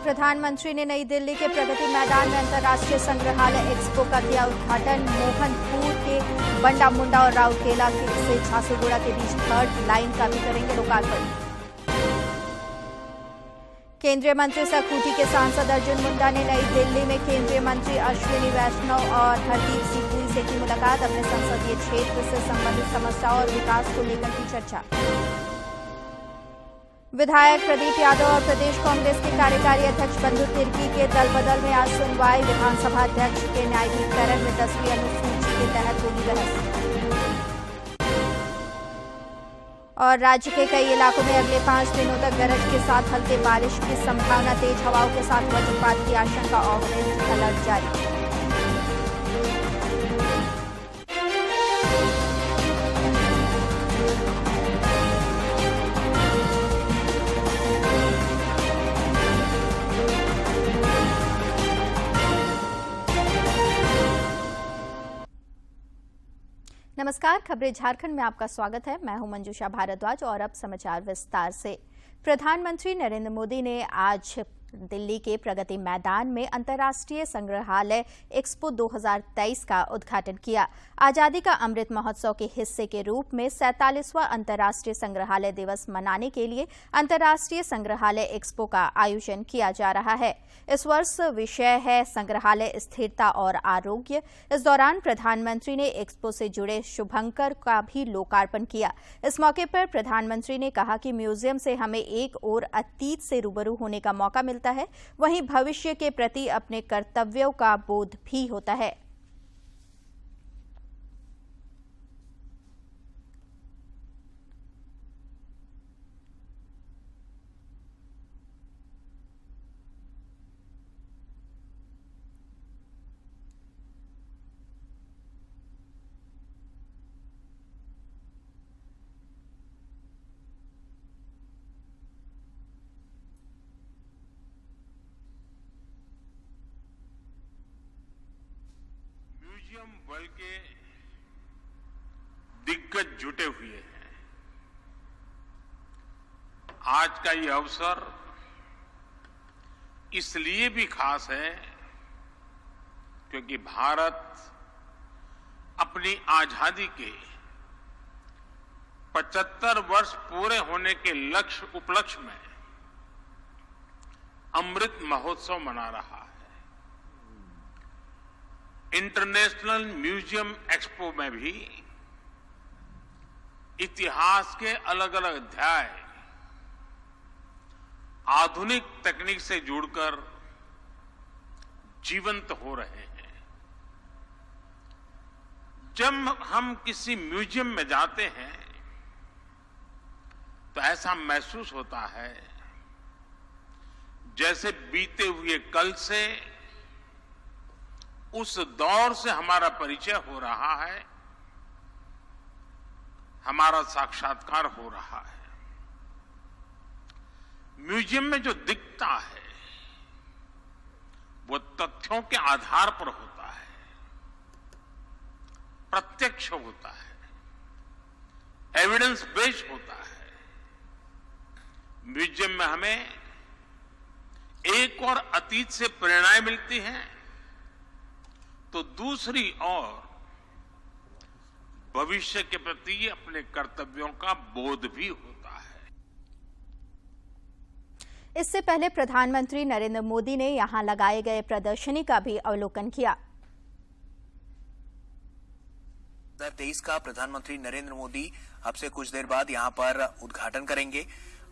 प्रधानमंत्री ने नई दिल्ली के प्रगति मैदान में अंतर्राष्ट्रीय संग्रहालय एक्सपो का किया उद्घाटन। मोहनपुर के बंडा मुंडा और राउरकेला से झारसुगुड़ा के बीच थर्ड लाइन का भी करेंगे लोकार्पण। केंद्रीय मंत्री सह खूंटी के सांसद अर्जुन मुंडा ने नई दिल्ली में केंद्रीय मंत्री अश्विनी वैष्णव और हरदीप सिंह पुरी से की मुलाकात। अपने संसदीय क्षेत्र से संबंधित समस्याओं और विकास को लेकर की चर्चा। विधायक प्रदीप यादव और प्रदेश कांग्रेस के कार्यकारी अध्यक्ष बंधु तिर्की के दल बदल में आज सुनवाई। विधानसभा अध्यक्ष के न्यायाधिकरण में 10वीं अनुसूची के तहत होगी बहस। और राज्य के कई इलाकों में अगले 5 दिनों तक गरज के साथ हल्की बारिश की संभावना। तेज हवाओं के साथ वज्रपात की आशंका। ऑरेंज अलर्ट जारी। नमस्कार, खबरें झारखंड में आपका स्वागत है। मैं हूं मंजूषा भारद्वाज और अब समाचार विस्तार से। प्रधानमंत्री नरेंद्र मोदी ने आज दिल्ली के प्रगति मैदान में अंतर्राष्ट्रीय संग्रहालय एक्सपो 2023 का उद्घाटन किया। आजादी का अमृत महोत्सव के हिस्से के रूप में 47वां अंतर्राष्ट्रीय संग्रहालय दिवस मनाने के लिए अंतर्राष्ट्रीय संग्रहालय एक्सपो का आयोजन किया जा रहा है। इस वर्ष विषय है संग्रहालय स्थिरता और आरोग्य। इस दौरान प्रधानमंत्री ने एक्सपो से जुड़े शुभंकर का भी लोकार्पण किया। इस मौके पर प्रधानमंत्री ने कहा कि म्यूजियम से हमें एक ओर अतीत से रूबरू होने का मौका मिलता है, वहीं भविष्य के प्रति अपने कर्तव्यों का बोध भी होता है। बल के दिग्गज जुटे हुए हैं। आज का ये अवसर इसलिए भी खास है क्योंकि भारत अपनी आजादी के 75 वर्ष पूरे होने के उपलक्ष्य में अमृत महोत्सव मना रहा है। इंटरनेशनल म्यूजियम एक्सपो में भी इतिहास के अलग अलग अध्याय आधुनिक तकनीक से जुड़कर जीवंत हो रहे हैं। जब हम किसी म्यूजियम में जाते हैं तो ऐसा महसूस होता है जैसे बीते हुए कल से, उस दौर से हमारा परिचय हो रहा है, हमारा साक्षात्कार हो रहा है। म्यूजियम में जो दिखता है वो तथ्यों के आधार पर होता है, प्रत्यक्ष होता है, एविडेंस बेस्ड होता है। म्यूजियम में हमें एक और अतीत से प्रेरणाएं मिलती हैं तो दूसरी ओर भविष्य के प्रति अपने कर्तव्यों का बोध भी होता है। इससे पहले प्रधानमंत्री नरेंद्र मोदी ने यहां लगाए गए प्रदर्शनी का भी अवलोकन किया। 2023 का प्रधानमंत्री नरेंद्र मोदी अब से कुछ देर बाद यहां पर उद्घाटन करेंगे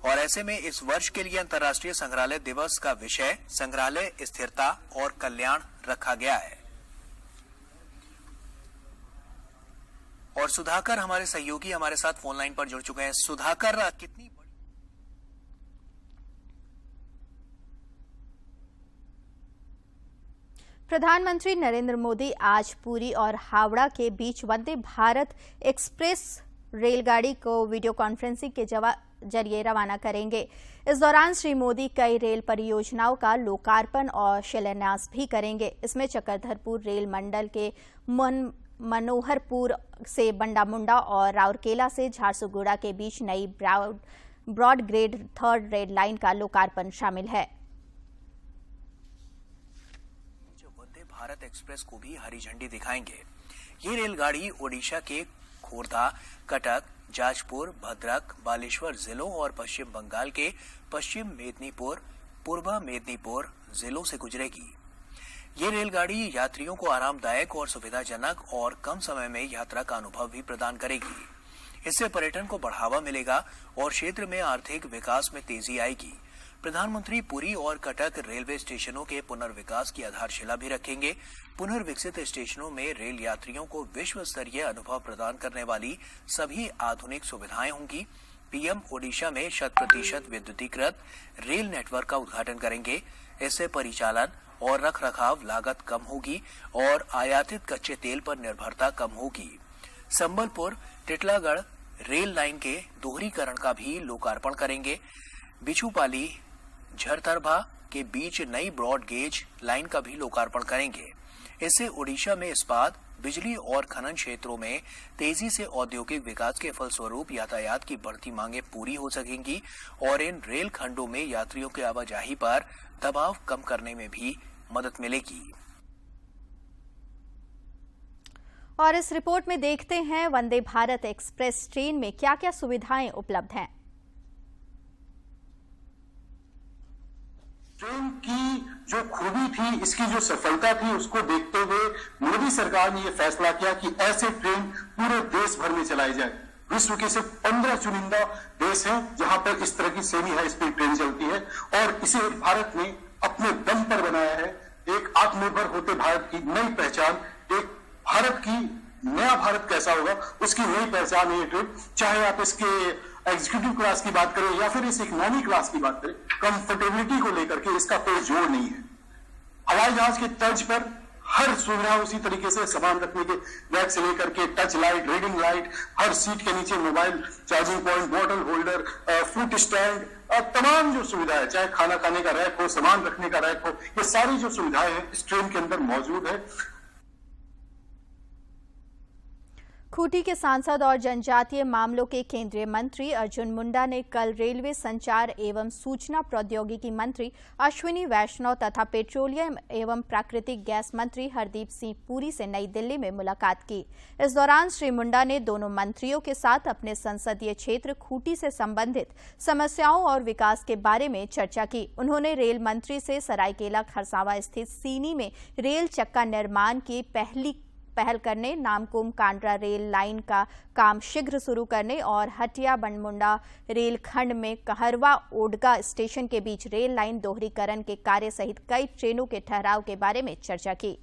और ऐसे में इस वर्ष के लिए अंतर्राष्ट्रीय संग्रहालय दिवस का विषय संग्रहालय स्थिरता और कल्याण रखा गया है। और सुधाकर हमारे सहयोगी हमारे साथ फोन लाइन पर जुड़ चुके हैं। सुधाकर, कितनी बड़ी प्रधानमंत्री नरेंद्र मोदी आज पुरी और हावड़ा के बीच वंदे भारत एक्सप्रेस रेलगाड़ी को वीडियो कॉन्फ्रेंसिंग के जरिए रवाना करेंगे। इस दौरान श्री मोदी कई रेल परियोजनाओं का लोकार्पण और शिलान्यास भी करेंगे। इसमें चक्रधरपुर रेल मंडल के मनोहरपुर से बंडामुंडा और राउरकेला से झारसुगुड़ा के बीच नई broad grade 3rd rail line का लोकार्पण शामिल है। वंदे भारत एक्सप्रेस को भी हरी झंडी दिखाएंगे। ये रेलगाड़ी ओडिशा के खोर्धा, कटक, जाजपुर, भद्रक, बालेश्वर जिलों और पश्चिम बंगाल के पश्चिम मेदिनीपुर, पूर्व मेदिनीपुर जिलों से गुजरेगी। ये रेलगाड़ी यात्रियों को आरामदायक और सुविधाजनक और कम समय में यात्रा का अनुभव भी प्रदान करेगी। इससे पर्यटन को बढ़ावा मिलेगा और क्षेत्र में आर्थिक विकास में तेजी आएगी। प्रधानमंत्री पुरी और कटक रेलवे स्टेशनों के पुनर्विकास की आधारशिला भी रखेंगे। पुनर्विकसित स्टेशनों में रेल यात्रियों को विश्व स्तरीय अनुभव प्रदान करने वाली सभी आधुनिक सुविधाएं होंगी। पीएम ओडिशा में 100% विद्युतीकृत रेल नेटवर्क का उद्घाटन करेंगे। इससे परिचालन और रखरखाव लागत कम होगी और आयातित कच्चे तेल पर निर्भरता कम होगी। संबलपुर टिटलागढ़ रेल लाइन के दोहरीकरण का भी लोकार्पण करेंगे। बिछुपाली झरथरभा के बीच नई ब्रॉड गेज लाइन का भी लोकार्पण करेंगे। इससे ओडिशा में इस्पात, बिजली और खनन क्षेत्रों में तेजी से औद्योगिक विकास के फलस्वरूप यातायात की बढ़ती मांगें पूरी हो सकेंगी और इन रेल खंडों में यात्रियों की आवाजाही पर दबाव कम करने में भी मदद मिलेगी। और इस रिपोर्ट में देखते हैं वंदे भारत एक्सप्रेस ट्रेन में क्या-क्या सुविधाएं उपलब्ध हैं। ट्रेन की जो खूबी थी, इसकी जो सफलता थी, उसको देखते हुए मोदी सरकार ने यह फैसला किया कि ऐसे ट्रेन पूरे देश भर में चलाई जाए। विश्व के सिर्फ 15 चुनिंदा देश हैं जहां पर इस तरह की सेमी हाई स्पीड ट्रेन चलती है और इसे भारत ने अपने दम पर बनाया है। एक आत्मनिर्भर होते भारत की नई पहचान, एक भारत की नया भारत कैसा होगा उसकी नई पहचान है ये ट्रेन। चाहे आप इसके एग्जीक्यूटिव क्लास की बात करें या फिर इस इकोनॉमी क्लास की बात करें, कंफर्टेबिलिटी को लेकर के इसका कोई जोड़ नहीं है। हवाई जहाज के तर्ज पर हर सुविधा उसी तरीके से सामान रखने के रैक से लेकर के टच लाइट, रीडिंग लाइट, हर सीट के नीचे mobile charging point, bottle holder, food stand, तमाम जो सुविधा है, चाहे खाना खाने का रैक हो, सामान रखने का रैक हो, ये सारी जो सुविधाएं हैं इस ट्रेन के अंदर मौजूद है। खूंटी के सांसद और जनजातीय मामलों के केंद्रीय मंत्री अर्जुन मुंडा ने कल रेलवे संचार एवं सूचना प्रौद्योगिकी मंत्री अश्विनी वैष्णव तथा पेट्रोलियम एवं प्राकृतिक गैस मंत्री हरदीप सिंह पुरी से नई दिल्ली में मुलाकात की। इस दौरान श्री मुंडा ने दोनों मंत्रियों के साथ अपने संसदीय क्षेत्र खूंटी से संबंधित समस्याओं और विकास के बारे में चर्चा की। उन्होंने रेल मंत्री से सरायकेला खरसावां स्थित सीनी में रेल चक्का निर्माण की पहल करने, नामकुम कांड्रा रेल लाइन का काम शीघ्र शुरू करने और हटिया बनमुंडा रेलखंड में कहरवा ओडगा स्टेशन के बीच रेल लाइन दोहरीकरण के कार्य सहित कई ट्रेनों के ठहराव के बारे में चर्चा की।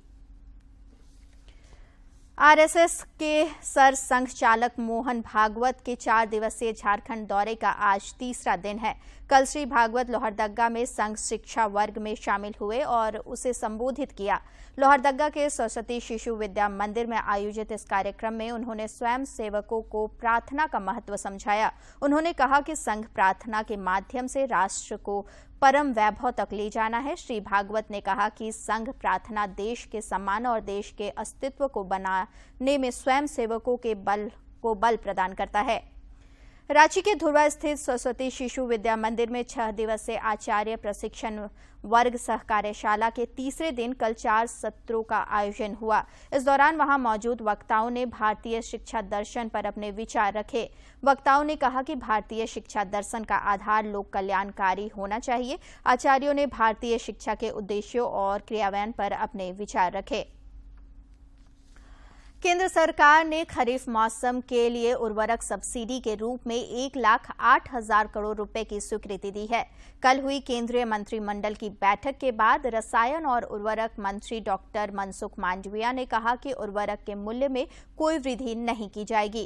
आरएसएस के सर संघ चालक मोहन भागवत के 4 दिवसीय झारखंड दौरे का आज तीसरा दिन है। कल श्री भागवत लोहरदग्गा में संघ शिक्षा वर्ग में शामिल हुए और उसे संबोधित किया। लोहरदग्गा के सरस्वती शिशु विद्या मंदिर में आयोजित इस कार्यक्रम में उन्होंने स्वयं सेवकों को प्रार्थना का महत्व समझाया। उन्होंने कहा कि संघ प्रार्थना के माध्यम से राष्ट्र को परम वैभव तक ले जाना है। श्री भागवत ने कहा कि संघ प्रार्थना देश के सम्मान और देश के अस्तित्व को बनाने में स्वयं सेवकों के बल प्रदान करता है। रांची के धुर्वा स्थित सरस्वती शिशु विद्या मंदिर में 6 दिवसीय आचार्य प्रशिक्षण वर्ग सह कार्यशाला के तीसरे दिन कल 4 सत्रों का आयोजन हुआ। इस दौरान वहां मौजूद वक्ताओं ने भारतीय शिक्षा दर्शन पर अपने विचार रखे। वक्ताओं ने कहा कि भारतीय शिक्षा दर्शन का आधार लोक कल्याणकारी होना चाहिए। आचार्यों ने भारतीय शिक्षा के उद्देश्यों और क्रियान्वयन पर अपने विचार रखे। केंद्र सरकार ने खरीफ मौसम के लिए उर्वरक सब्सिडी के रूप में 1,08,000 करोड़ रुपए की स्वीकृति दी है। कल हुई केंद्रीय मंत्रिमंडल की बैठक के बाद रसायन और उर्वरक मंत्री डॉक्टर मनसुख मांडविया ने कहा कि उर्वरक के मूल्य में कोई वृद्धि नहीं की जाएगी।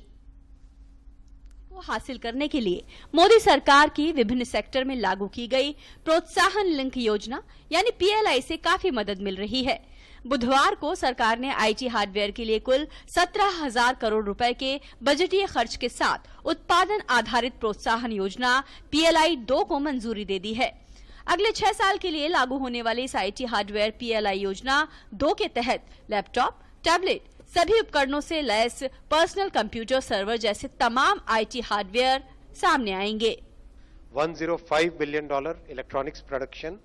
को हासिल करने के लिए मोदी सरकार की विभिन्न सेक्टर में लागू की गई प्रोत्साहन लिंक योजना यानी PLI से काफी मदद मिल रही है। बुधवार को सरकार ने आईटी हार्डवेयर के लिए कुल 17,000 करोड़ रुपए के बजटीय खर्च के साथ उत्पादन आधारित प्रोत्साहन योजना PLI 2 को मंजूरी दे दी है। अगले 6 साल के लिए लागू होने वाली इस आईटी हार्डवेयर PLI योजना 2 के तहत लैपटॉप, टैबलेट, सभी उपकरणों से लैस पर्सनल कंप्यूटर सर्वर जैसे तमाम आईटी हार्डवेयर सामने आएंगे। $105 बिलियन इलेक्ट्रॉनिक्स प्रोडक्शन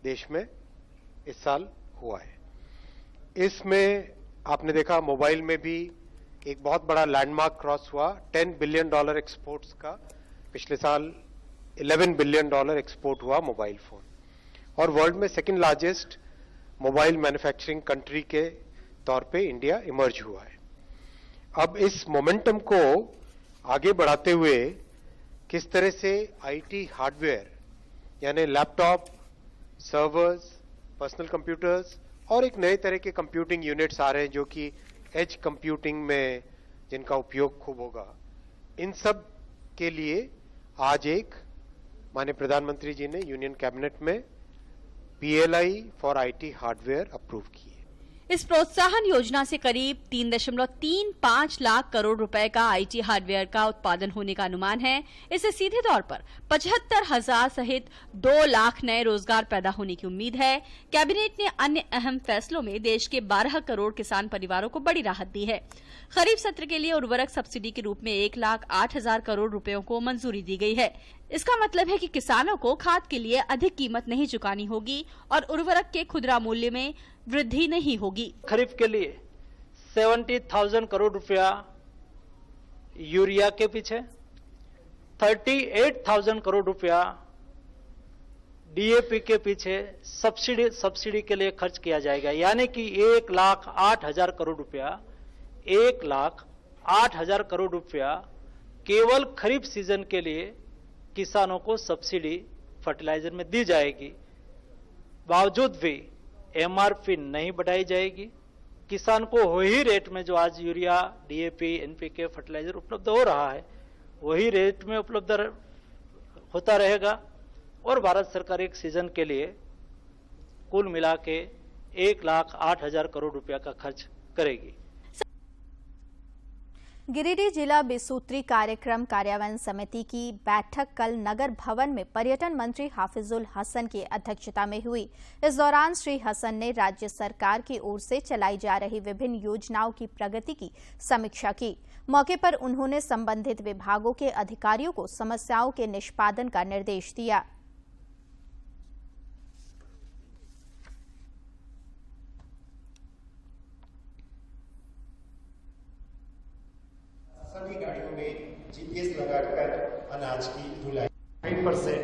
देश में इस साल हुआ है। इसमें आपने देखा मोबाइल में भी एक बहुत बड़ा लैंडमार्क क्रॉस हुआ। $10 बिलियन एक्सपोर्ट्स का पिछले साल $11 बिलियन एक्सपोर्ट हुआ मोबाइल फोन, और वर्ल्ड में second largest mobile manufacturing country के तौर पे इंडिया इमर्ज हुआ है। अब इस मोमेंटम को आगे बढ़ाते हुए किस तरह से आईटी हार्डवेयर यानी लैपटॉप, सर्वर्स, पर्सनल कंप्यूटर्स और एक नए तरह के कंप्यूटिंग यूनिट्स आ रहे हैं जो कि एज कंप्यूटिंग में जिनका उपयोग खूब होगा, इन सब के लिए आज एक माननीय प्रधानमंत्री जी ने यूनियन कैबिनेट में PLI for IT hardware approve की है। इस प्रोत्साहन योजना से करीब 3.35 लाख करोड़ रुपए का आईटी हार्डवेयर का उत्पादन होने का अनुमान है। इससे सीधे तौर पर 75,000 सहित 2 लाख नए रोजगार पैदा होने की उम्मीद है। कैबिनेट ने अन्य अहम फैसलों में देश के 12 करोड़ किसान परिवारों को बड़ी राहत दी है। खरीफ सत्र के लिए उर्वरक सब्सिडी के रूप में 1,08,000 करोड़ रुपयों को मंजूरी दी गई है। इसका मतलब है कि किसानों को खाद के लिए अधिक कीमत नहीं चुकानी होगी और उर्वरक के खुदरा मूल्य में वृद्धि नहीं होगी। खरीफ के लिए 70,000 करोड़ रुपया यूरिया के पीछे, 38,000 करोड़ रुपया DAP के पीछे सब्सिडी के लिए खर्च किया जाएगा। यानी कि 1,08,000 करोड़ रुपया 1,08,000 करोड़ रुपया केवल खरीफ सीजन के लिए किसानों को सब्सिडी फर्टिलाइजर में दी जाएगी। बावजूद भी MRP नहीं बढ़ाई जाएगी। किसान को वही रेट में जो आज यूरिया, DAP, NPK फर्टिलाइजर उपलब्ध हो रहा है वही रेट में उपलब्ध होता रहेगा और भारत सरकार एक सीजन के लिए कुल मिला के 1,08,000 करोड़ रुपया का खर्च करेगी। गिरिडीह जिला बिसूत्री कार्यक्रम कार्यान्वयन समिति की बैठक कल नगर भवन में पर्यटन मंत्री हाफिजुल हसन की अध्यक्षता में हुई। इस दौरान श्री हसन ने राज्य सरकार की ओर से चलाई जा रही विभिन्न योजनाओं की प्रगति की समीक्षा की। मौके पर उन्होंने संबंधित विभागों के अधिकारियों को समस्याओं के निष्पादन का निर्देश दिया। सभी गाड़ियों में GPS लगाकर अनाज की ढुलाई 9%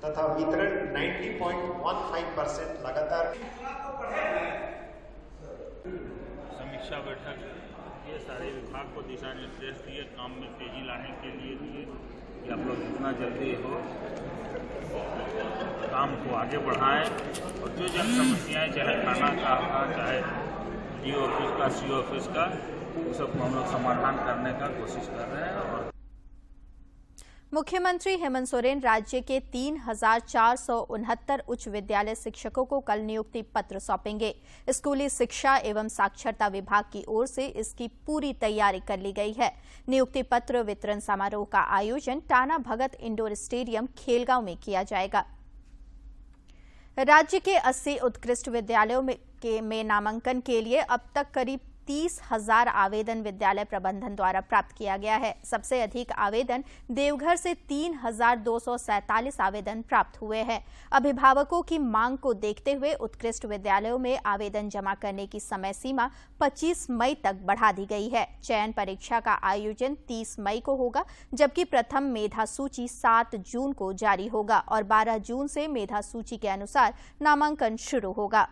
तथा वितरण 90.15% लगातार। समीक्षा बैठक ये सारे विभाग को दिशा निर्देश दिए, काम में तेजी लाने के लिए दिए कि आप लोग जितना जल्दी हो काम को आगे बढ़ाएं और जो जन समस्याएं चाहे थाना का, चाहे DO ऑफिस का, CO ऑफिस का, उस सबको हम लोग समाधान करने का कोशिश कर रहे हैं। और मुख्यमंत्री हेमंत सोरेन राज्य के 3,469 उच्च विद्यालय शिक्षकों को कल नियुक्ति पत्र सौंपेंगे। स्कूली शिक्षा एवं साक्षरता विभाग की ओर से इसकी पूरी तैयारी कर ली गई है। नियुक्ति पत्र वितरण समारोह का आयोजन टाना भगत इंडोर स्टेडियम खेलगांव में किया जाएगा। राज्य के 80 उत्कृष्ट विद्यालयों में नामांकन के लिए अब तक करीब 30,000 आवेदन विद्यालय प्रबंधन द्वारा प्राप्त किया गया है। सबसे अधिक आवेदन देवघर से 3,247 आवेदन प्राप्त हुए हैं। अभिभावकों की मांग को देखते हुए उत्कृष्ट विद्यालयों में आवेदन जमा करने की समय सीमा 25 मई तक बढ़ा दी गई है। चयन परीक्षा का आयोजन 30 मई को होगा, जबकि प्रथम मेधा सूची 7 जून को जारी होगा और 12 जून से मेधा सूची के अनुसार नामांकन शुरू होगा।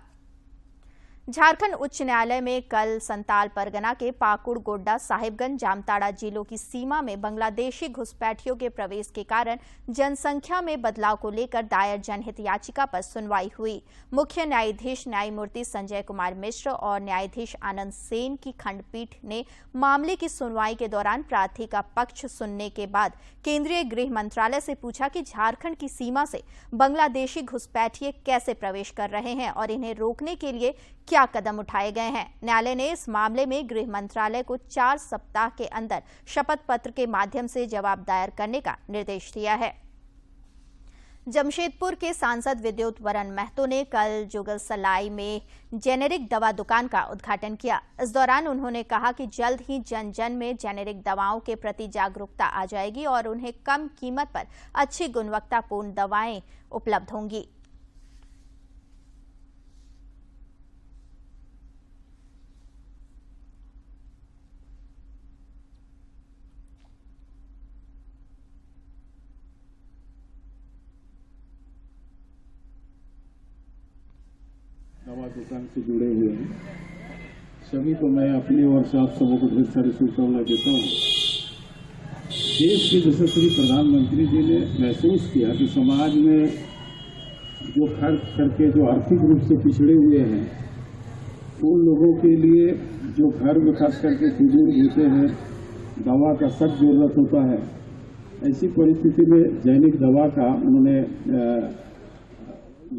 झारखंड उच्च न्यायालय में कल संताल परगना के पाकुड़, गोड्डा, साहिबगंज, जामताड़ा जिलों की सीमा में बांग्लादेशी घुसपैठियों के प्रवेश के कारण जनसंख्या में बदलाव को लेकर दायर जनहित याचिका पर सुनवाई हुई। मुख्य न्यायाधीश न्यायमूर्ति संजय कुमार मिश्र और न्यायाधीश आनंद सेन की खंडपीठ ने मामले की सुनवाई के दौरान प्रार्थी का पक्ष सुनने के बाद केंद्रीय गृह मंत्रालय से पूछा कि झारखंड की सीमा से बांग्लादेशी घुसपैठिए कैसे प्रवेश कर रहे हैं और इन्हें रोकने के लिए क्या क्या कदम उठाए गए हैं। न्यायालय ने इस मामले में गृह मंत्रालय को 4 सप्ताह के अंदर शपथ पत्र के माध्यम से जवाब दायर करने का निर्देश दिया है। जमशेदपुर के सांसद विद्युत वरण महतो ने कल जुगलसलाई में जेनेरिक दवा दुकान का उद्घाटन किया। इस दौरान उन्होंने कहा कि जल्द ही जन जन में जेनेरिक दवाओं के प्रति जागरूकता आ जाएगी और उन्हें कम कीमत पर अच्छी गुणवत्तापूर्ण दवाएं उपलब्ध होंगी। दवा दुकान से जुड़े हुए हैं सभी को मैं अपनी ओर से आप सबों को ढेर सारी शुभकामनाएं देता हूँ। देश के यशस्वी प्रधानमंत्री जी ने महसूस किया कि समाज में जो खर्च करके जो आर्थिक रूप से पिछड़े हुए हैं उन लोगों के लिए जो घर में खर्च करके सुदूर होते हैं दवा का सख्त जरूरत होता है। ऐसी परिस्थिति में जैनिक दवा का उन्होंने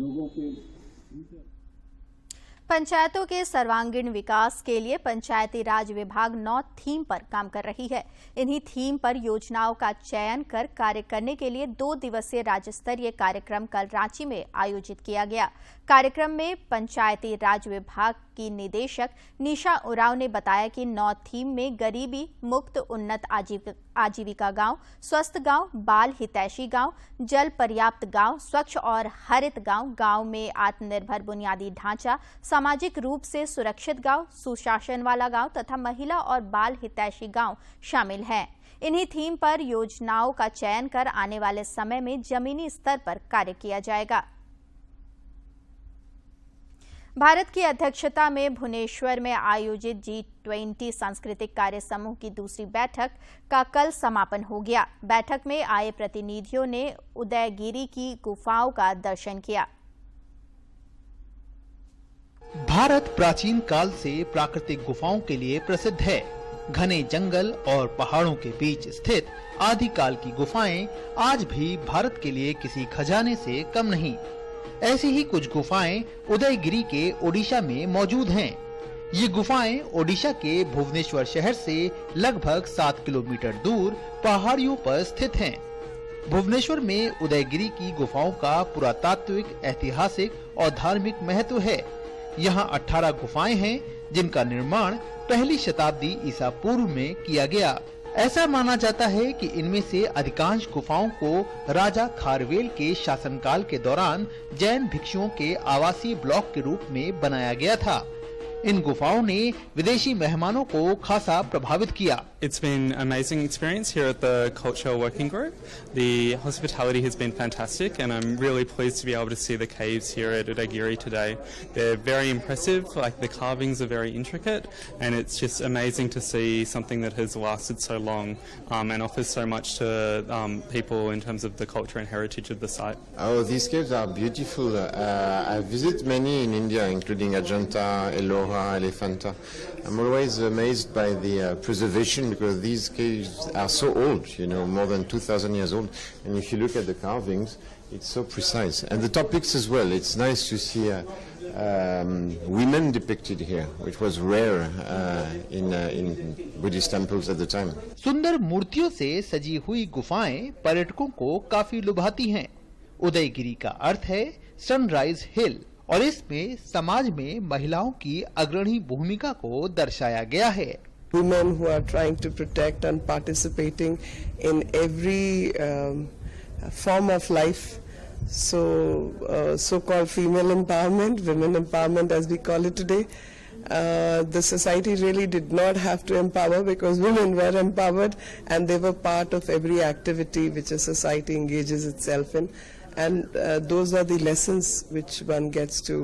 लोगों के पंचायतों के सर्वांगीण विकास के लिए पंचायती राज विभाग 9 थीम पर काम कर रही है। इन्हीं थीम पर योजनाओं का चयन कर कार्य करने के लिए 2 दिवसीय राज्य स्तरीय कार्यक्रम कल रांची में आयोजित किया गया। कार्यक्रम में पंचायती राज विभाग की निदेशक निशा उरांव ने बताया कि 9 थीम में गरीबी मुक्त उन्नत आजीविका गांव, स्वस्थ गांव, बाल हितैषी गांव, जल पर्याप्त गांव, स्वच्छ और हरित गांव, गांव में आत्मनिर्भर बुनियादी ढांचा, सामाजिक रूप से सुरक्षित गांव, सुशासन वाला गांव तथा महिला और बाल हितैषी गांव शामिल हैं। इन्हीं थीम पर योजनाओं का चयन कर आने वाले समय में जमीनी स्तर पर कार्य किया जाएगा। भारत की अध्यक्षता में भुवनेश्वर में आयोजित G20 सांस्कृतिक कार्य समूह की दूसरी बैठक का कल समापन हो गया। बैठक में आए प्रतिनिधियों ने उदयगिरी की गुफाओं का दर्शन किया। भारत प्राचीन काल से प्राकृतिक गुफाओं के लिए प्रसिद्ध है। घने जंगल और पहाड़ों के बीच स्थित आदिकाल की गुफाएं आज भी भारत के लिए किसी खजाने से कम नहीं। ऐसी ही कुछ गुफाएं उदयगिरी के ओडिशा में मौजूद हैं। ये गुफाएं ओडिशा के भुवनेश्वर शहर से लगभग 7 किलोमीटर दूर पहाड़ियों पर स्थित हैं। भुवनेश्वर में उदयगिरी की गुफाओं का पुरातात्विक, ऐतिहासिक और धार्मिक महत्व है। यहाँ 18 गुफाएं हैं जिनका निर्माण 1ली शताब्दी ईसा पूर्व में किया गया। ऐसा माना जाता है कि इनमें से अधिकांश गुफाओं को राजा खारवेल के शासनकाल के दौरान जैन भिक्षुओं के आवासीय ब्लॉक के रूप में बनाया गया था। इन गुफाओं ने विदेशी मेहमानों को खासा प्रभावित किया। It's been an amazing experience here at the Culture Working Group. The hospitality has been fantastic and I'm really pleased to be able to see the caves here at Udayagiri today. They're very impressive, like the carvings are very intricate and it's just amazing to see something that has lasted so long and offers so much to people in terms of the culture and heritage of the site. Oh, these caves are beautiful. I visit many in India, including Ajanta, Ellora, Elephanta. I'm always amazed by the preservation because these caves are so old, you know, more than 2,000 years old. And if you look at the carvings, it's so precise. And the topics as well. It's nice to see women depicted here, which was rare in Buddhist temples at the time. सुंदर मूर्तियों से सजी हुई गुफाएं पर्यटकों को काफी लुभाती हैं। उदयगिरी का अर्थ है सनराइज हिल और इसमें समाज में महिलाओं की अग्रणी भूमिका को दर्शाया गया है। Women who are trying to protect and participating in every form of life. So-called female empowerment, women empowerment as we call it today. The society really did not have to empower because women were empowered and they were part of every activity which a society engages itself in. And those are the lessons which one gets to.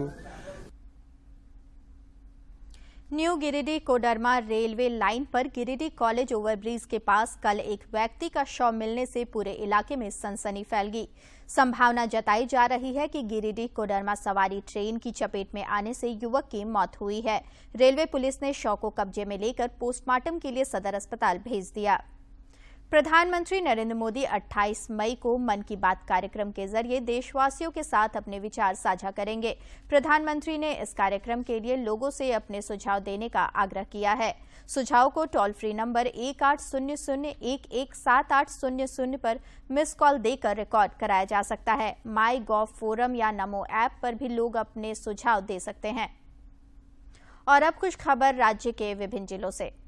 New Giridih Koderma railway line पर Giridih college overbridge के पास कल एक व्यक्ति का शव मिलने से पूरे इलाके में सनसनी फैल गई। संभावना जताई जा रही है कि गिरिडीह कोडरमा सवारी ट्रेन की चपेट में आने से युवक की मौत हुई है। रेलवे पुलिस ने शव को कब्जे में लेकर पोस्टमार्टम के लिए सदर अस्पताल भेज दिया। प्रधानमंत्री नरेंद्र मोदी 28 मई को मन की बात कार्यक्रम के जरिए देशवासियों के साथ अपने विचार साझा करेंगे। प्रधानमंत्री ने इस कार्यक्रम के लिए लोगों से अपने सुझाव देने का आग्रह किया है। सुझाव को टोल फ्री नंबर 1800117800 पर मिस कॉल देकर रिकॉर्ड कराया जा सकता है। माई गॉव फोरम या नमो ऐप पर भी लोग अपने सुझाव दे सकते हैं। और अब कुछ खबर राज्य के विभिन्न जिलों से।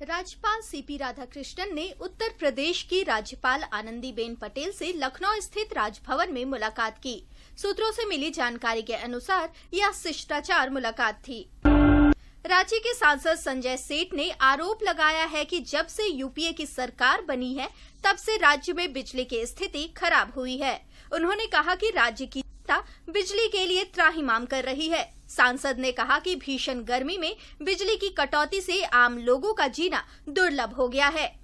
राज्यपाल सीपी राधाकृष्णन ने उत्तर प्रदेश की राज्यपाल आनंदीबेन पटेल से लखनऊ स्थित राजभवन में मुलाकात की। सूत्रों से मिली जानकारी के अनुसार यह शिष्टाचार मुलाकात थी। राज्य के सांसद संजय सेठ ने आरोप लगाया है कि जब से यूपीए की सरकार बनी है तब से राज्य में बिजली की स्थिति खराब हुई है। उन्होंने कहा कि राज्य की जनता बिजली के लिए त्राहिमाम कर रही है। सांसद ने कहा कि भीषण गर्मी में बिजली की कटौती से आम लोगों का जीना दुर्लभ हो गया है।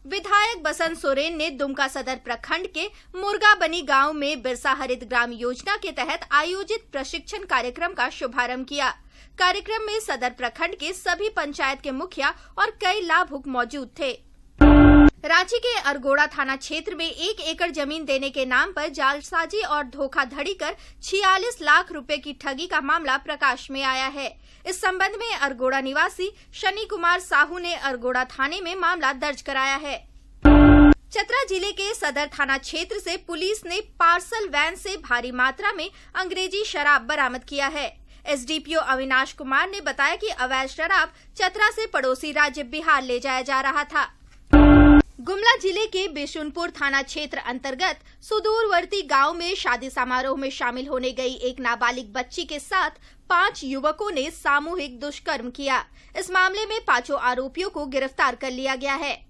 विधायक बसंत सोरेन ने दुमका सदर प्रखंड के मुर्गाबनी गांव में बिरसा हरित ग्राम योजना के तहत आयोजित प्रशिक्षण कार्यक्रम का शुभारंभ किया। कार्यक्रम में सदर प्रखंड के सभी पंचायत के मुखिया और कई लाभुक मौजूद थे। रांची के अरगोड़ा थाना क्षेत्र में 1 एकड़ जमीन देने के नाम पर जालसाजी और धोखाधड़ी कर 46 लाख रुपए की ठगी का मामला प्रकाश में आया है। इस संबंध में अरगोड़ा निवासी शनि कुमार साहू ने अरगोड़ा थाने में मामला दर्ज कराया है। चतरा जिले के सदर थाना क्षेत्र से पुलिस ने पार्सल वैन से भारी मात्रा में अंग्रेजी शराब बरामद किया है। एसडीपीओ अविनाश कुमार ने बताया कि अवैध शराब चतरा से पड़ोसी राज्य बिहार ले जाया जा रहा था। गुमला जिले के बिशुनपुर थाना क्षेत्र अंतर्गत सुदूरवर्ती गांव में शादी समारोह में शामिल होने गई एक नाबालिग बच्ची के साथ 5 युवकों ने सामूहिक दुष्कर्म किया। इस मामले में 5 आरोपियों को गिरफ्तार कर लिया गया है।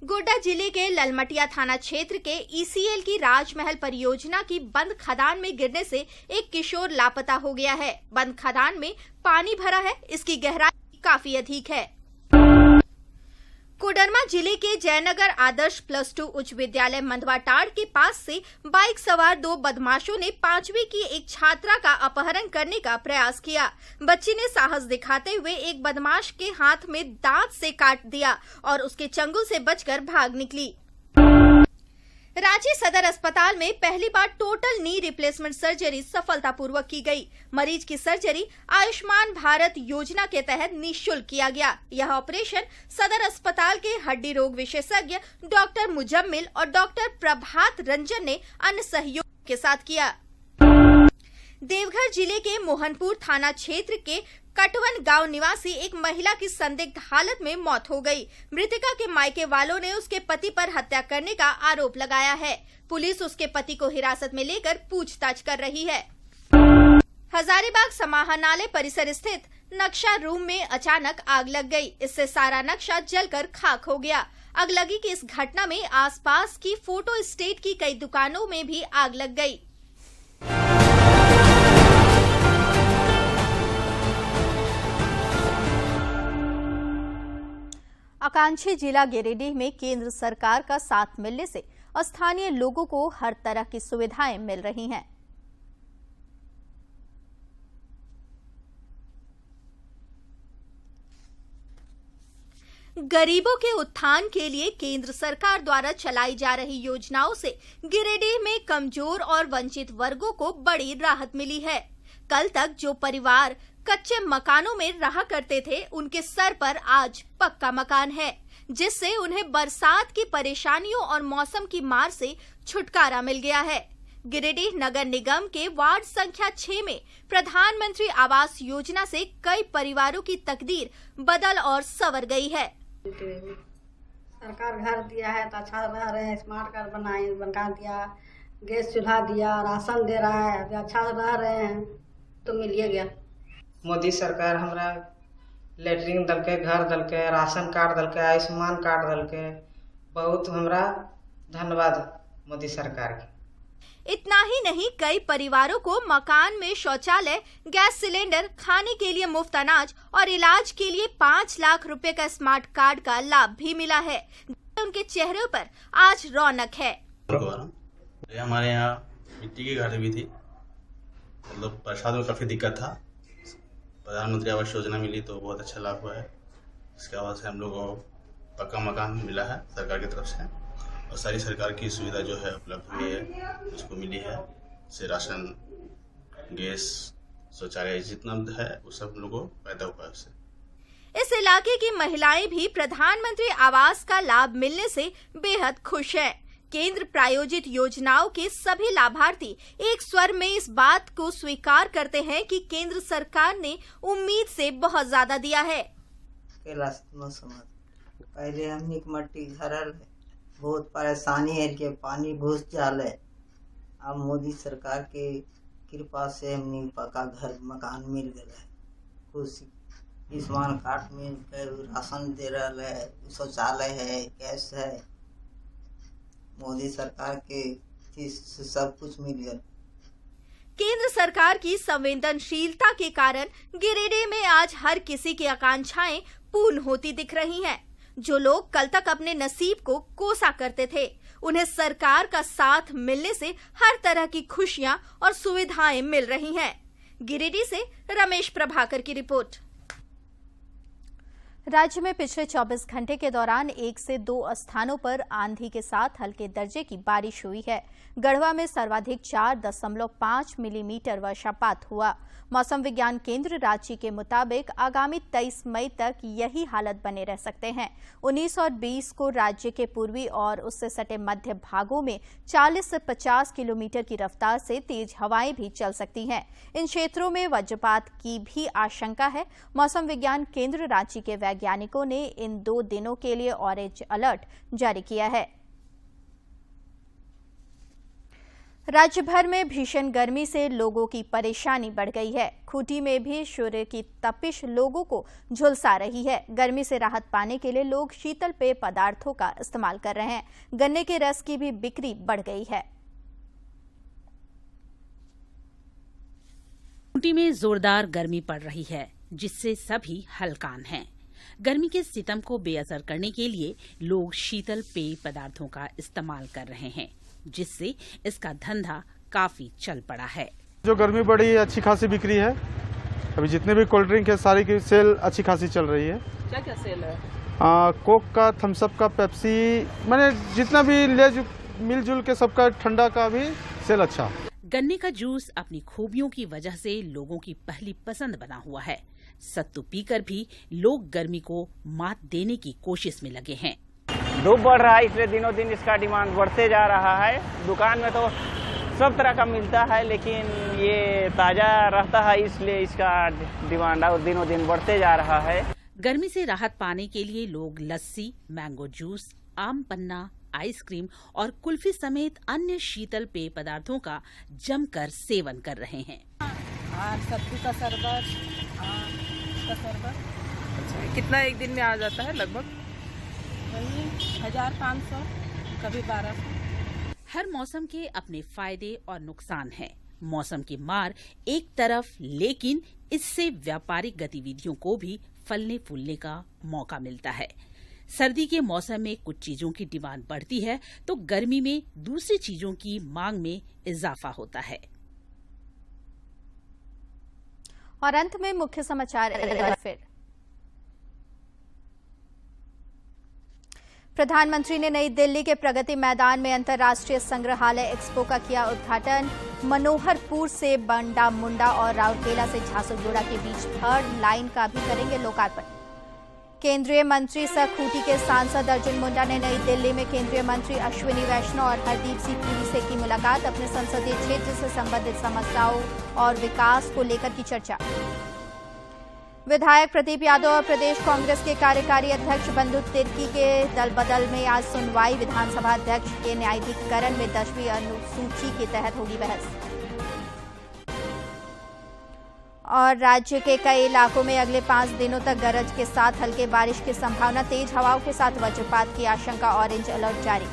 गोड्डा जिले के ललमटिया थाना क्षेत्र के ईसीएल की राजमहल परियोजना की बंद खदान में गिरने से एक किशोर लापता हो गया है। बंद खदान में पानी भरा है, इसकी गहराई काफी अधिक है। कोडरमा जिले के जयनगर आदर्श +2 उच्च विद्यालय मंधवाटाड़ के पास से बाइक सवार 2 बदमाशों ने 5वीं की एक छात्रा का अपहरण करने का प्रयास किया। बच्ची ने साहस दिखाते हुए एक बदमाश के हाथ में दांत से काट दिया और उसके चंगुल से बचकर भाग निकली। रांची सदर अस्पताल में पहली बार टोटल नी रिप्लेसमेंट सर्जरी सफलतापूर्वक की गई। मरीज की सर्जरी आयुष्मान भारत योजना के तहत निःशुल्क किया गया। यह ऑपरेशन सदर अस्पताल के हड्डी रोग विशेषज्ञ डॉक्टर मुजम्मिल और डॉक्टर प्रभात रंजन ने अन्य सहयोग के साथ किया। देवघर जिले के मोहनपुर थाना क्षेत्र के कटवन गांव निवासी एक महिला की संदिग्ध हालत में मौत हो गई। मृतका के मायके वालों ने उसके पति पर हत्या करने का आरोप लगाया है। पुलिस उसके पति को हिरासत में लेकर पूछताछ कर रही है। हजारीबाग समाहरणालय परिसर स्थित नक्शा रूम में अचानक आग लग गई। इससे सारा नक्शा जलकर खाक हो गया। अगलगी की इस घटना में आसपास की फोटो स्टेट की कई दुकानों में भी आग लग गई। आकांक्षी जिला गिरिडीह में केंद्र सरकार का साथ मिलने से स्थानीय लोगों को हर तरह की सुविधाएं मिल रही हैं। गरीबों के उत्थान के लिए केंद्र सरकार द्वारा चलाई जा रही योजनाओं से गिरिडीह में कमजोर और वंचित वर्गों को बड़ी राहत मिली है। कल तक जो परिवार कच्चे मकानों में रहा करते थे, उनके सर पर आज पक्का मकान है, जिससे उन्हें बरसात की परेशानियों और मौसम की मार से छुटकारा मिल गया है। गिरिडीह नगर निगम के वार्ड संख्या 6 में प्रधानमंत्री आवास योजना से कई परिवारों की तकदीर बदल और संवर गई है। सरकार घर दिया है तो अच्छा रह रहे हैं। स्मार्ट कार्ड बना दिया, गैस चूल्हा दिया, राशन दे रहा है, अभी अच्छा रह रहे हैं तो मिलिए गया। मोदी सरकार हमरा लेटरिन दल के, घर दल के, राशन कार्ड दल के, आयुष्मान कार्ड दल के, बहुत हमरा धन्यवाद मोदी सरकार के। इतना ही नहीं, कई परिवारों को मकान में शौचालय, गैस सिलेंडर, खाने के लिए मुफ्त अनाज और इलाज के लिए 5 लाख रुपए का स्मार्ट कार्ड का लाभ भी मिला है। उनके चेहरे पर आज रौनक है। हमारे यहाँ मिट्टी के घर भी थी, मतलब बरसात में काफ़ी दिक्कत था। प्रधानमंत्री आवास योजना मिली तो बहुत अच्छा लाभ हुआ है। इसके वजह से हम लोग को पक्का मकान मिला है सरकार की तरफ से, और सारी सरकार की सुविधा जो है उपलब्ध हुई है, उसको मिली है। जैसे राशन, गैस, शौचालय जितना है वो सब लोगों को फायदा हुआ है उससे। इस इलाके की महिलाएं भी प्रधानमंत्री आवास का लाभ मिलने से बेहद खुश है। केंद्र प्रायोजित योजनाओं के सभी लाभार्थी एक स्वर में इस बात को स्वीकार करते हैं कि केंद्र सरकार ने उम्मीद से बहुत ज्यादा दिया है। पहले हमने मट्टी घरल बहुत परेशानी है कि पानी घुस जाले। अब मोदी सरकार के कृपा से हमने पक्का घर मकान मिल गया है। कुछ आयुष्मान कार्ड में राशन दे रहा है, शौचालय है, गैस है। मोदी सरकार के सब कुछ मिल गया। केंद्र सरकार की संवेदनशीलता के कारण गिरिडीह में आज हर किसी की आकांक्षाएं पूर्ण होती दिख रही हैं। जो लोग कल तक अपने नसीब को कोसा करते थे, उन्हें सरकार का साथ मिलने से हर तरह की खुशियां और सुविधाएं मिल रही हैं। गिरिडीह से रमेश प्रभाकर की रिपोर्ट। राज्य में पिछले 24 घंटे के दौरान 1 से 2 स्थानों पर आंधी के साथ हल्के दर्जे की बारिश हुई है। गढ़वा में सर्वाधिक 4.5 मिलीमीटर वर्षापात हुआ। मौसम विज्ञान केंद्र रांची के मुताबिक आगामी 23 मई तक यही हालत बने रह सकते हैं। 19 और 20 को राज्य के पूर्वी और उससे सटे मध्य भागों में 40 से 50 किलोमीटर की रफ्तार से तेज हवाएं भी चल सकती हैं। इन क्षेत्रों में वज्रपात की भी आशंका है। मौसम विज्ञान केंद्र रांची के वैज्ञानिकों ने इन 2 दिनों के लिए ऑरेंज अलर्ट जारी किया है। राज्य भर में भीषण गर्मी से लोगों की परेशानी बढ़ गई है। खूंटी में भी सूर्य की तपिश लोगों को झुलसा रही है। गर्मी से राहत पाने के लिए लोग शीतल पेय पदार्थों का इस्तेमाल कर रहे हैं। गन्ने के रस की भी बिक्री बढ़ गई है। खूंटी में जोरदार गर्मी पड़ रही है, जिससे सभी हलकान हैं। गर्मी के सितम को बेअसर करने के लिए लोग शीतल पेय पदार्थों का इस्तेमाल कर रहे हैं, जिससे इसका धंधा काफी चल पड़ा है। जो गर्मी बढ़ी है, अच्छी खासी बिक्री है। अभी जितने भी कोल्ड ड्रिंक है सारी की सेल अच्छी खासी चल रही है। क्या क्या सेल है? कोक का, थम्स अप का, पेप्सी, मैंने जितना भी मिलजुल के सबका, ठंडा का भी सेल अच्छा। गन्ने का जूस अपनी खूबियों की वजह से लोगों की पहली पसंद बना हुआ है। सत्तू पीकर भी लोग गर्मी को मात देने की कोशिश में लगे हैं। धूप बढ़ रहा है, इसलिए दिनों दिन इसका डिमांड बढ़ते जा रहा है। दुकान में तो सब तरह का मिलता है, लेकिन ये ताजा रहता है, इसलिए इसका डिमांड और दिनों दिन बढ़ते जा रहा है। गर्मी से राहत पाने के लिए लोग लस्सी, मैंगो जूस, आम पन्ना, आइसक्रीम और कुल्फी समेत अन्य शीतल पेय पदार्थों का जमकर सेवन कर रहे हैं। और सत्तू का शरबत, का शरबत कितना एक दिन में आ जाता है? लगभग 1500, कभी 1200। हर मौसम के अपने फायदे और नुकसान हैं। मौसम की मार एक तरफ, लेकिन इससे व्यापारिक गतिविधियों को भी फलने फूलने का मौका मिलता है। सर्दी के मौसम में कुछ चीजों की डिमांड बढ़ती है, तो गर्मी में दूसरी चीजों की मांग में इजाफा होता है। और अंत में मुख्य समाचार एक बार फिर। प्रधानमंत्री ने नई दिल्ली के प्रगति मैदान में अंतर्राष्ट्रीय संग्रहालय एक्सपो का किया उद्घाटन। मनोहरपुर से बंडा मुंडा और राउरकेला से झारसुगुड़ा के बीच 3rd लाइन का भी करेंगे लोकार्पण। केंद्रीय मंत्री सह खूंटी के सांसद अर्जुन मुंडा ने नई दिल्ली में केंद्रीय मंत्री अश्विनी वैष्णव और हरदीप सिंह पुरी से की मुलाकात। अपने संसदीय क्षेत्र से संबंधित समस्याओं और विकास को लेकर की चर्चा। विधायक प्रदीप यादव और प्रदेश कांग्रेस के कार्यकारी अध्यक्ष बंधु तिर्की के दल बदल में आज सुनवाई। विधानसभा अध्यक्ष के न्यायाधिकरण में 10वीं अनुसूची के तहत होगी बहस। और राज्य के कई इलाकों में अगले 5 दिनों तक गरज के साथ हल्के बारिश की संभावना। तेज हवाओं के साथ वज्रपात की आशंका। ऑरेंज अलर्ट जारी।